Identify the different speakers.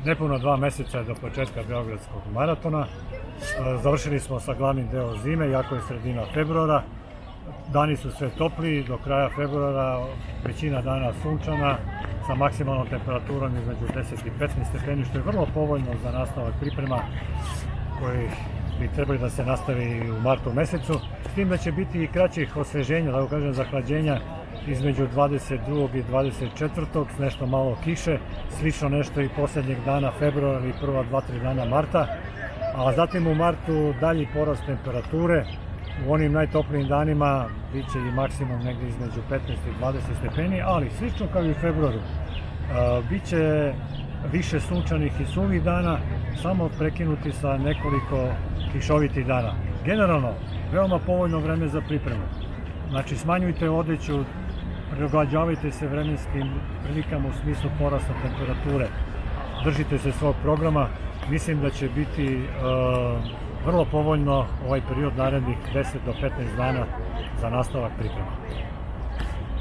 Speaker 1: Nepuno 2 mjeseca do početka Beogradskog maratona. Završili smo sa glavnim deo zime, jako je sredina februara. Dani su sve topliji, do kraja februara većina dana sunčana, sa maksimalnom temperaturom između 10 i 15 stepeni, što je vrlo povoljno za nastavak priprema koji bi trebali da se nastavi u martu mesecu. S tim da će biti i kraćih osveženja, da kažem zahlađenja, između 22. i 24. s nešto malo kiše, slično nešto i posljednjeg dana februara i prva 2-3 dana marta, a zatim u martu dalji porast temperature. U onim najtoplijim danima bit će i maksimum negdje između 15 i 20 stepeni, ali slično kao i u februaru. Bit će više sunčanih i suvih dana, samo prekinuti sa nekoliko kišovitih dana. Generalno, veoma povoljno vreme za pripremu. Znači, smanjujte odeću, prilagođavajte se vremenskim prilikama u smislu porasta temperature. Držite se svog programa. Mislim da će biti vrlo povoljno ovaj period narednih 10 do 15 dana za nastavak priprema.